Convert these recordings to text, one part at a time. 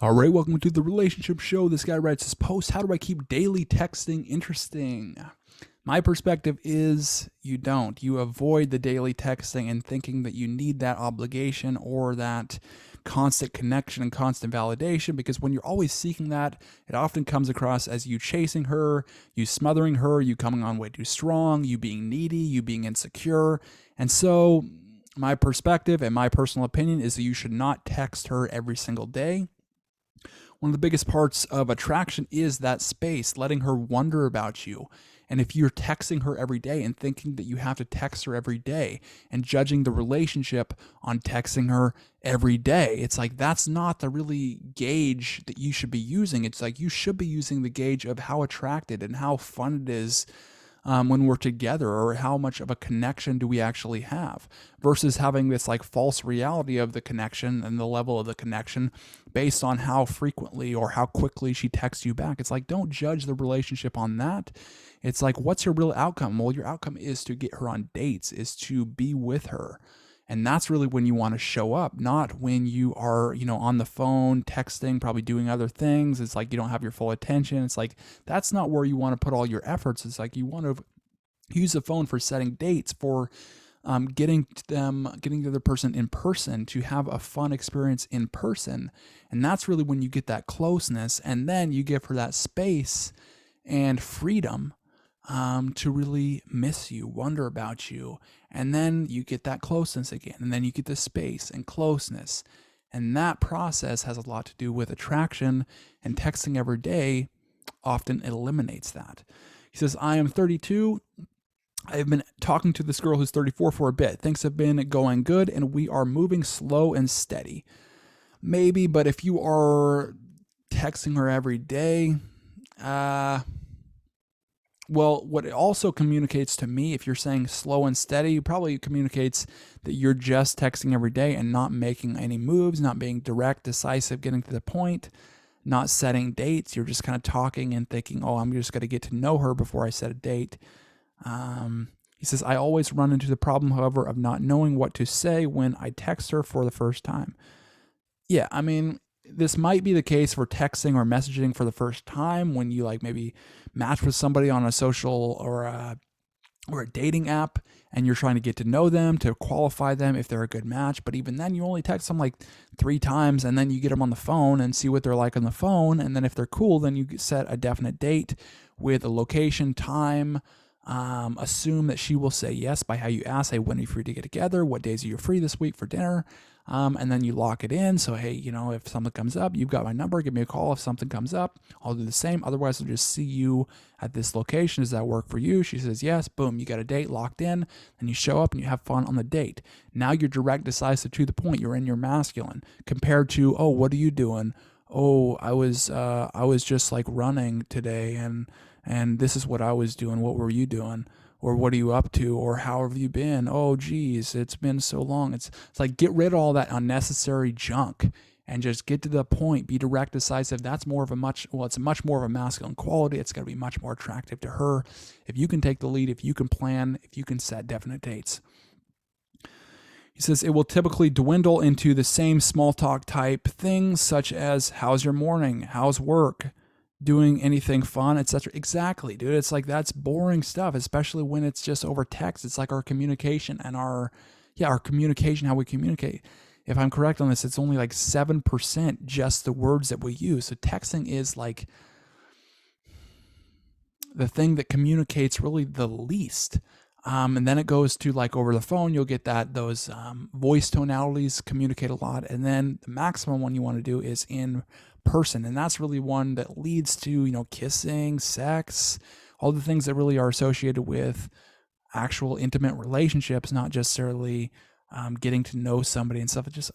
All right, welcome to the relationship show. This guy writes this post: how do I keep daily texting interesting? My perspective is you don't. You avoid the daily texting and thinking that you need that obligation or that constant connection and constant validation, because when you're always seeking that, it often comes across as you chasing her, you smothering her, you coming on way too strong, you being needy, you being insecure. And so my perspective and my personal opinion is that you should not text her every single day. One of the biggest parts of attraction is that space, letting her wonder about you. And if you're texting her every day and thinking that you have to text her every day and judging the relationship on texting her every day, it's like that's not the really gauge that you should be using. It's like you should be using the gauge of how attracted and how fun it is when we're together, or how much of a connection do we actually have, versus having this like false reality of the connection and the level of the connection based on how frequently or how quickly she texts you back. It's like, don't judge the relationship on that. It's like, what's your real outcome? Well, your outcome is to get her on dates, is to be with her. And that's really when you want to show up, not when you are, on the phone, texting, probably doing other things. It's like you don't have your full attention. It's like that's not where you want to put all your efforts. It's like you want to use the phone for setting dates, for getting the other person in person, to have a fun experience in person. And that's really when you get that closeness, and then you give her that space and freedom to really miss you, wonder about you. And then you get that closeness again. And then you get the space and closeness. And that process has a lot to do with attraction, and texting every day often eliminates that. He says, I am 32. I have been talking to this girl who's 34 for a bit. Things have been going good, and we are moving slow and steady. Maybe, but if you are texting her every day, well, what it also communicates to me, if you're saying slow and steady, it probably communicates that you're just texting every day and not making any moves, not being direct, decisive, getting to the point, not setting dates. You're just kind of talking and thinking, oh, I'm just going to get to know her before I set a date. He says, I always run into the problem, however, of not knowing what to say when I text her for the first time. Yeah, I mean, this might be the case for texting or messaging for the first time when you like maybe match with somebody on a social or a dating app, and you're trying to get to know them, to qualify them if they're a good match. But even then, you only text them like 3 times, and then you get them on the phone and see what they're like on the phone. And then if they're cool, then you set a definite date with a location, time. Assume that she will say yes by how you ask, hey, when are you free to get together? What days are you free this week for dinner? And then you lock it in. So, hey, if something comes up, you've got my number. Give me a call if something comes up. I'll do the same. Otherwise, I'll just see you at this location. Does that work for you? She says yes. Boom, you got a date locked in. And you show up and you have fun on the date. Now you're direct, decisive, to the point. You're in your masculine, compared to, oh, what are you doing? Oh, I was just like running today, and this is what I was doing. What were you doing? Or what are you up to? Or how have you been? Oh, geez, it's been so long. It's like, get rid of all that unnecessary junk and just get to the point. Be direct, decisive. That's more of it's much more of a masculine quality. It's going to be much more attractive to her if you can take the lead, if you can plan, if you can set definite dates. He says it will typically dwindle into the same small talk type things, such as how's your morning, how's work, doing anything fun, etc. Exactly, dude. It's like that's boring stuff, especially when it's just over text. It's like our communication and our communication, how we communicate. If I'm correct on this, it's only like 7% just the words that we use. So texting is like the thing that communicates really the least. And then it goes to like over the phone, you'll get those voice tonalities communicate a lot. And then the maximum one you want to do is in person. And that's really one that leads to, kissing, sex, all the things that really are associated with actual intimate relationships, not necessarily getting to know somebody and stuff. Just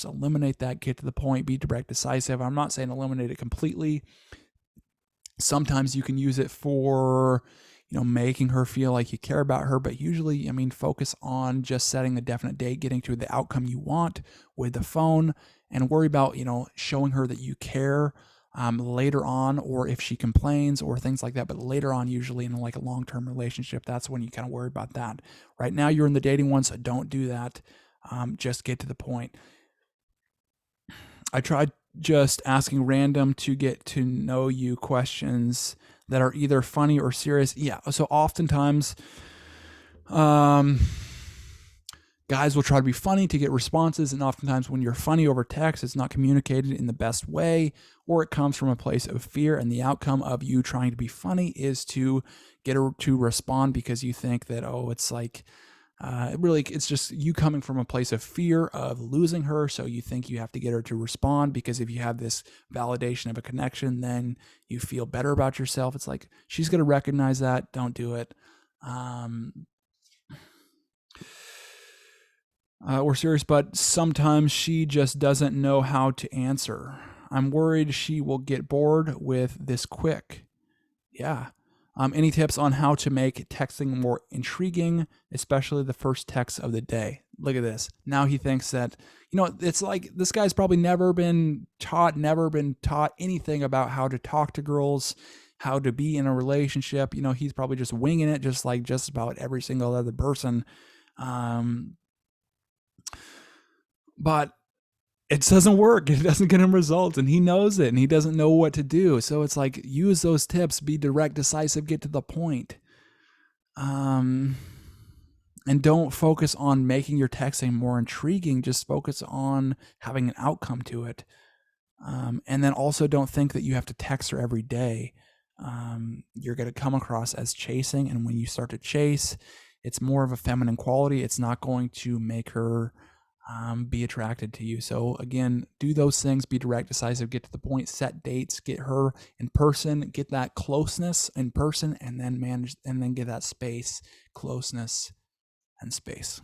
eliminate that, get to the point, be direct, decisive. I'm not saying eliminate it completely. Sometimes you can use it for making her feel like you care about her. But usually, focus on just setting a definite date, getting to the outcome you want with the phone, and worry about, showing her that you care later on, or if she complains or things like that. But later on, usually in like a long-term relationship, that's when you kind of worry about that. Right now, you're in the dating one, so don't do that. Just get to the point. I tried just asking random to get to know you questions that are either funny or serious. Yeah. So oftentimes, guys will try to be funny to get responses, and oftentimes when you're funny over text, it's not communicated in the best way, or it comes from a place of fear, and the outcome of you trying to be funny is to get her to respond because you think that, oh, it's like it's just you coming from a place of fear of losing her, so you think you have to get her to respond, because if you have this validation of a connection, then you feel better about yourself. It's like she's going to recognize that. Don't do it. We're serious, but sometimes she just doesn't know how to answer. I'm worried she will get bored with this quick. Yeah. Any tips on how to make texting more intriguing, especially the first text of the day? Look at this. Now he thinks that, it's like this guy's probably never been taught anything about how to talk to girls, how to be in a relationship. He's probably just winging it, just like just about every single other person. But it doesn't work. It doesn't get him results, and he knows it, and he doesn't know what to do. So it's like, use those tips, be direct, decisive, get to the point. And don't focus on making your texting more intriguing. Just focus on having an outcome to it. And then also don't think that you have to text her every day. You're going to come across as chasing, and when you start to chase, it's more of a feminine quality. It's not going to make her be attracted to you. So again, do those things, be direct, decisive, get to the point, set dates, get her in person, get that closeness in person, and then get that space, closeness, and space.